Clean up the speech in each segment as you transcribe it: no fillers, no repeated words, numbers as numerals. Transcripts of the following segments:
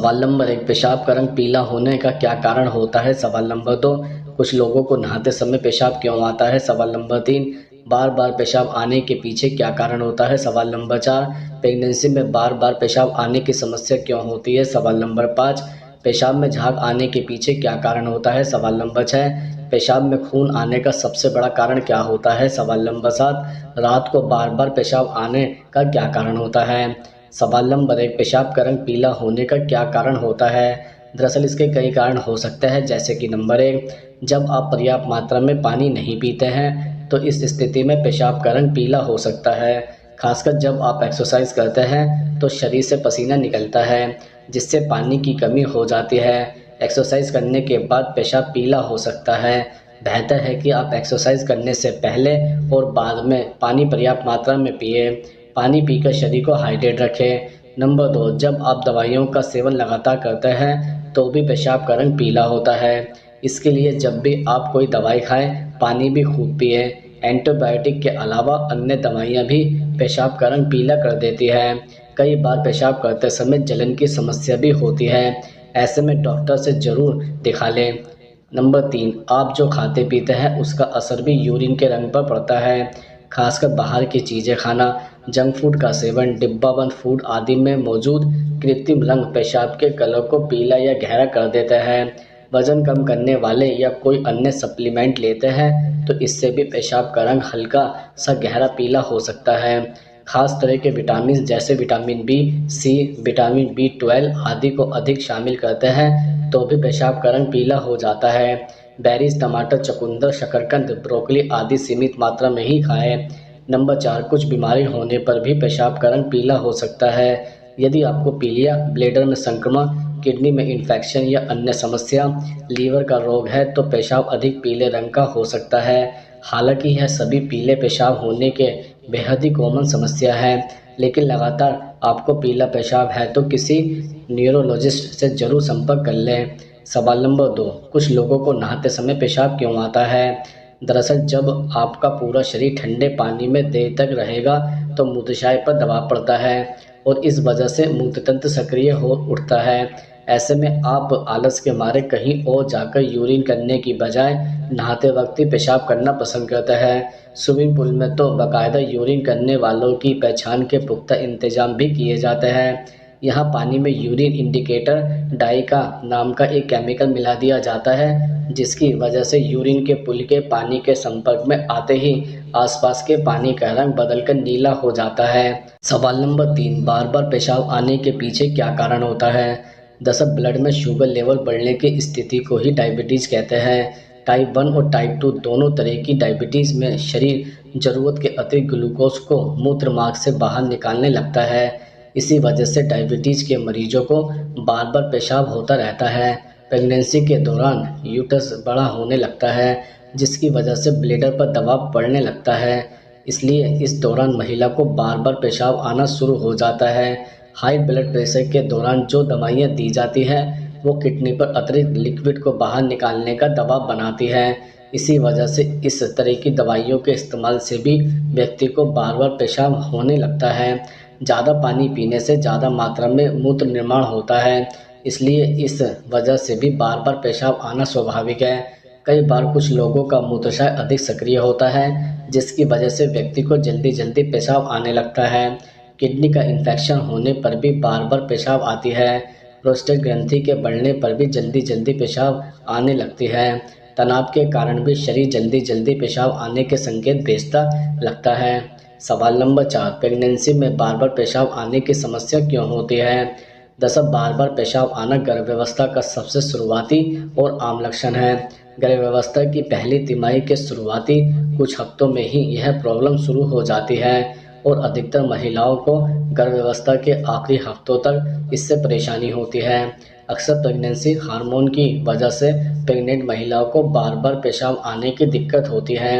सवाल नंबर 1, पेशाब का रंग पीला होने का क्या कारण होता है? सवाल नंबर 2, कुछ लोगों को नहाते समय पेशाब क्यों आता है? सवाल नंबर 3, बार बार पेशाब आने के पीछे क्या कारण होता है? सवाल नंबर 4, प्रेगनेंसी में बार बार पेशाब आने की समस्या क्यों होती है? सवाल नंबर 5, पेशाब में झाग आने के पीछे क्या कारण होता है? सवाल नंबर 6, पेशाब में खून आने का सबसे बड़ा कारण क्या होता है? सवाल नंबर 7, रात को बार बार पेशाब आने का क्या कारण होता है? सवाल नंबर 1, पेशाब का रंग पीला होने का क्या कारण होता है? दरअसल इसके कई कारण हो सकते हैं, जैसे कि नंबर 1, जब आप पर्याप्त मात्रा में पानी नहीं पीते हैं तो इस स्थिति में पेशाब का रंग पीला हो सकता है। खासकर जब आप एक्सरसाइज करते हैं तो शरीर से पसीना निकलता है, जिससे पानी की कमी हो जाती है। एक्सरसाइज करने के बाद पेशाब पीला हो सकता है। बेहतर है कि आप एक्सरसाइज करने से पहले और बाद में पानी पर्याप्त मात्रा में पिए। पानी पीकर शरीर को हाइड्रेट रखें। नंबर 2, जब आप दवाइयों का सेवन लगातार करते हैं तो भी पेशाब का रंग पीला होता है। इसके लिए जब भी आप कोई दवाई खाएं, पानी भी खूब पिए। एंटीबायोटिक के अलावा अन्य दवाइयां भी पेशाब का रंग पीला कर देती है। कई बार पेशाब करते समय जलन की समस्या भी होती है। ऐसे में डॉक्टर से ज़रूर दिखा लें। नंबर 3, आप जो खाते पीते हैं उसका असर भी यूरिन के रंग पर पड़ता है। खासकर बाहर की चीज़ें खाना, जंक फूड का सेवन, डिब्बाबंद फूड आदि में मौजूद कृत्रिम रंग पेशाब के कलर को पीला या गहरा कर देते हैं। वजन कम करने वाले या कोई अन्य सप्लीमेंट लेते हैं तो इससे भी पेशाब का रंग हल्का सा गहरा पीला हो सकता है। खास तरह के विटामिन जैसे विटामिन बी, सी, विटामिन बी 12 आदि को अधिक शामिल करते हैं तो भी पेशाब का रंग पीला हो जाता है। बेरीज, टमाटर, चुकंदर, शकरकंद, ब्रोकली आदि सीमित मात्रा में ही खाएं। नंबर 4, कुछ बीमारी होने पर भी पेशाब का रंग पीला हो सकता है। यदि आपको पीलिया, ब्लैडर में संक्रमण, किडनी में इन्फेक्शन या अन्य समस्या, लीवर का रोग है तो पेशाब अधिक पीले रंग का हो सकता है। हालांकि यह सभी पीले पेशाब होने के बेहद ही कॉमन समस्या है, लेकिन लगातार आपको पीला पेशाब है तो किसी न्यूरोलॉजिस्ट से ज़रूर संपर्क कर लें। सवाल नंबर 2, कुछ लोगों को नहाते समय पेशाब क्यों आता है? दरअसल जब आपका पूरा शरीर ठंडे पानी में देर तक रहेगा तो मूत्राशय पर दबाव पड़ता है और इस वजह से मूत्र तंत्र सक्रिय हो उठता है। ऐसे में आप आलस के मारे कहीं और जाकर यूरिन करने की बजाय नहाते वक्त ही पेशाब करना पसंद करते हैं। स्विमिंग पूल में तो बाकायदा यूरिन करने वालों की पहचान के पुख्ता इंतजाम भी किए जाते हैं। यहाँ पानी में यूरिन इंडिकेटर डाई का नाम का एक केमिकल मिला दिया जाता है, जिसकी वजह से यूरिन के पुल के पानी के संपर्क में आते ही आसपास के पानी का रंग बदलकर नीला हो जाता है। सवाल नंबर 3, बार बार पेशाब आने के पीछे क्या कारण होता है? दरअसल ब्लड में शुगर लेवल बढ़ने की स्थिति को ही डायबिटीज़ कहते हैं। टाइप 1 और टाइप 2 दोनों तरह की डायबिटीज़ में शरीर ज़रूरत के अतिरिक्त ग्लूकोज को मूत्र मार्ग से बाहर निकालने लगता है। इसी वजह से डायबिटीज़ के मरीजों को बार बार पेशाब होता रहता है। प्रेगनेंसी के दौरान यूट्रस बड़ा होने लगता है, जिसकी वजह से ब्लैडर पर दबाव पड़ने लगता है। इसलिए इस दौरान महिला को बार बार पेशाब आना शुरू हो जाता है। हाई ब्लड प्रेशर के दौरान जो दवाइयाँ दी जाती हैं वो किडनी पर अतिरिक्त लिक्विड को बाहर निकालने का दबाव बनाती है। इसी वजह से इस तरह की दवाइयों के इस्तेमाल से भी व्यक्ति को बार बार पेशाब होने लगता है। ज़्यादा पानी पीने से ज़्यादा मात्रा में मूत्र निर्माण होता है, इसलिए इस वजह से भी बार बार पेशाब आना स्वाभाविक है। कई बार कुछ लोगों का मूत्राशय अधिक सक्रिय होता है, जिसकी वजह से व्यक्ति को जल्दी जल्दी पेशाब आने लगता है। किडनी का इन्फेक्शन होने पर भी बार बार पेशाब आती है। प्रोस्टेट ग्रंथि के बढ़ने पर भी जल्दी जल्दी पेशाब आने लगती है। तनाव के कारण भी शरीर जल्दी जल्दी पेशाब आने के संकेत भेजता लगता है। सवाल नंबर 4, प्रेगनेंसी में बार बार पेशाब आने की समस्या क्यों होती है? दरअसल बार बार पेशाब आना गर्भावस्था का सबसे शुरुआती और आम लक्षण है। गर्भावस्था की पहली तिमाही के शुरुआती कुछ हफ्तों में ही यह प्रॉब्लम शुरू हो जाती है और अधिकतर महिलाओं को गर्भावस्था के आखिरी हफ्तों तक इससे परेशानी होती है। अक्सर प्रेगनेंसी हार्मोन की वजह से प्रेग्नेंट महिलाओं को बार बार पेशाब आने की दिक्कत होती है।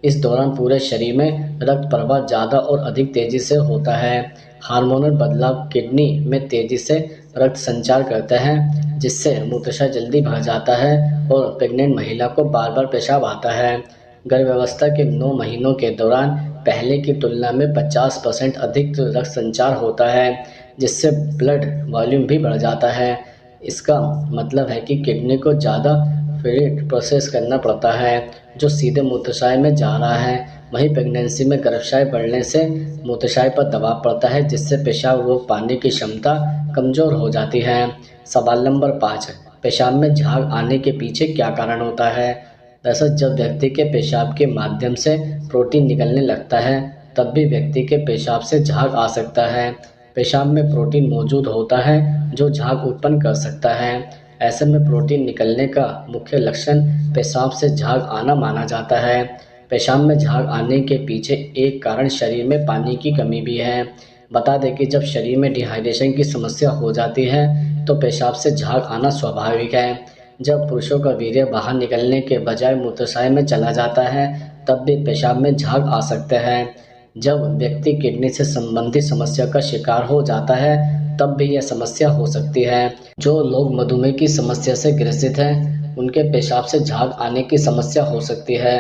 इस दौरान पूरे शरीर में रक्त प्रवाह ज़्यादा और अधिक तेज़ी से होता है। हार्मोनल बदलाव किडनी में तेज़ी से रक्त संचार करते हैं, जिससे मूत्राशय जल्दी भर जाता है और प्रेग्नेंट महिला को बार बार पेशाब आता है। गर्भावस्था के 9 महीनों के दौरान पहले की तुलना में 50% अधिक रक्त संचार होता है, जिससे ब्लड वॉल्यूम भी बढ़ जाता है। इसका मतलब है कि किडनी को ज़्यादा फीड प्रोसेस करना पड़ता है जो सीधे मूत्राशय में जा रहा है। वहीं प्रेगनेंसी में गर्भाशय बढ़ने से मूत्राशय पर दबाव पड़ता है जिससे पेशाब रोक पाने की क्षमता कमज़ोर हो जाती है। सवाल नंबर 5, पेशाब में झाग आने के पीछे क्या कारण होता है? दरअसल जब व्यक्ति के पेशाब के माध्यम से प्रोटीन निकलने लगता है तब भी व्यक्ति के पेशाब से झाग आ सकता है। पेशाब में प्रोटीन मौजूद होता है जो झाग उत्पन्न कर सकता है। ऐसे में प्रोटीन निकलने का मुख्य लक्षण पेशाब से झाग आना माना जाता है। पेशाब में झाग आने के पीछे एक कारण शरीर में पानी की कमी भी है। बता दें कि जब शरीर में डिहाइड्रेशन की समस्या हो जाती है तो पेशाब से झाग आना स्वाभाविक है। जब पुरुषों का वीर्य बाहर निकलने के बजाय मूत्राशय में चला जाता है तब भी पेशाब में झाग आ सकते हैं। जब व्यक्ति किडनी से संबंधित समस्या का शिकार हो जाता है तब भी यह समस्या हो सकती है। जो लोग मधुमेह की समस्या से ग्रसित हैं उनके पेशाब से झाग आने की समस्या हो सकती है।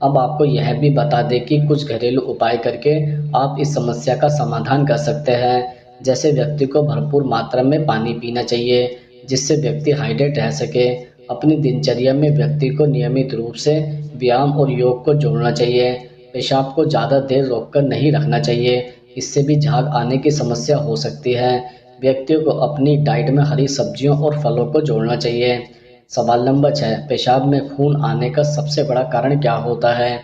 अब आपको यह भी बता दें कि कुछ घरेलू उपाय करके आप इस समस्या का समाधान कर सकते हैं। जैसे व्यक्ति को भरपूर मात्रा में पानी पीना चाहिए जिससे व्यक्ति हाइड्रेट रह सके। अपनी दिनचर्या में व्यक्ति को नियमित रूप से व्यायाम और योग को जोड़ना चाहिए। पेशाब को ज़्यादा देर रोककर नहीं रखना चाहिए, इससे भी झाग आने की समस्या हो सकती है। व्यक्तियों को अपनी डाइट में हरी सब्जियों और फलों को जोड़ना चाहिए। सवाल नंबर 6, पेशाब में खून आने का सबसे बड़ा कारण क्या होता है?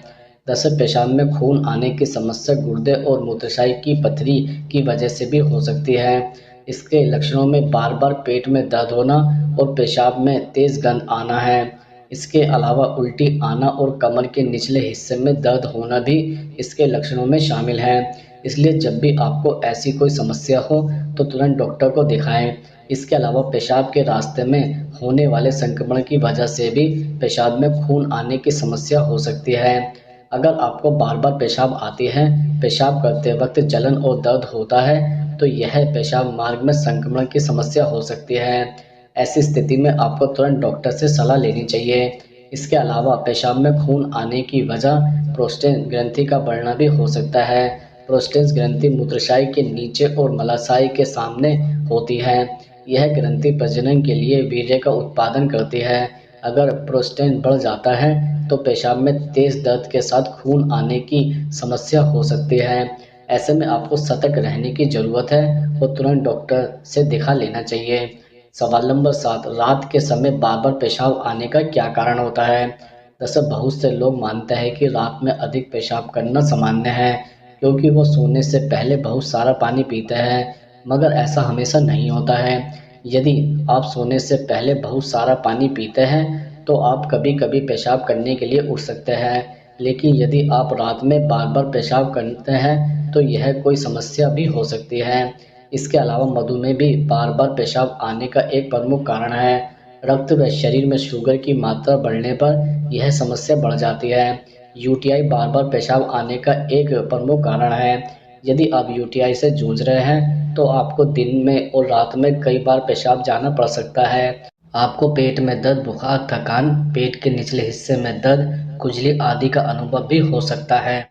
दरअसल पेशाब में खून आने की समस्या गुर्दे और मूत्राशय की पथरी की वजह से भी हो सकती है। इसके लक्षणों में बार बार पेट में दर्द होना और पेशाब में तेज गंध आना है। इसके अलावा उल्टी आना और कमर के निचले हिस्से में दर्द होना भी इसके लक्षणों में शामिल है। इसलिए जब भी आपको ऐसी कोई समस्या हो तो तुरंत डॉक्टर को दिखाएं। इसके अलावा पेशाब के रास्ते में होने वाले संक्रमण की वजह से भी पेशाब में खून आने की समस्या हो सकती है। अगर आपको बार बार पेशाब आती है, पेशाब करते वक्त जलन और दर्द होता है तो यह पेशाब मार्ग में संक्रमण की समस्या हो सकती है। ऐसी स्थिति में आपको तुरंत डॉक्टर से सलाह लेनी चाहिए। इसके अलावा पेशाब में खून आने की वजह प्रोस्टेट ग्रंथि का बढ़ना भी हो सकता है। प्रोस्टेट ग्रंथि मूत्राशय के नीचे और मलाशय के सामने होती है। यह ग्रंथि प्रजनन के लिए वीर्य का उत्पादन करती है। अगर प्रोस्टेट बढ़ जाता है तो पेशाब में तेज दर्द के साथ खून आने की समस्या हो सकती है। ऐसे में आपको सतर्क रहने की ज़रूरत है और तुरंत डॉक्टर से दिखा लेना चाहिए। सवाल नंबर 7, रात के समय बार बार पेशाब आने का क्या कारण होता है? दरअसल बहुत से लोग मानते हैं कि रात में अधिक पेशाब करना सामान्य है क्योंकि वो सोने से पहले बहुत सारा पानी पीते हैं, मगर ऐसा हमेशा नहीं होता है। यदि आप सोने से पहले बहुत सारा पानी पीते हैं तो आप कभी कभी पेशाब करने के लिए उठ सकते हैं, लेकिन यदि आप रात में बार बार पेशाब करते हैं तो यह कोई समस्या भी हो सकती है। इसके अलावा मधुमेह भी बार बार पेशाब आने का एक प्रमुख कारण है। रक्त व शरीर में शुगर की मात्रा बढ़ने पर यह समस्या बढ़ जाती है। यूटीआई बार बार पेशाब आने का एक प्रमुख कारण है। यदि आप यूटीआई से जूझ रहे हैं तो आपको दिन में और रात में कई बार पेशाब जाना पड़ सकता है। आपको पेट में दर्द, बुखार, थकान, पेट के निचले हिस्से में दर्द, खुजली आदि का अनुभव भी हो सकता है।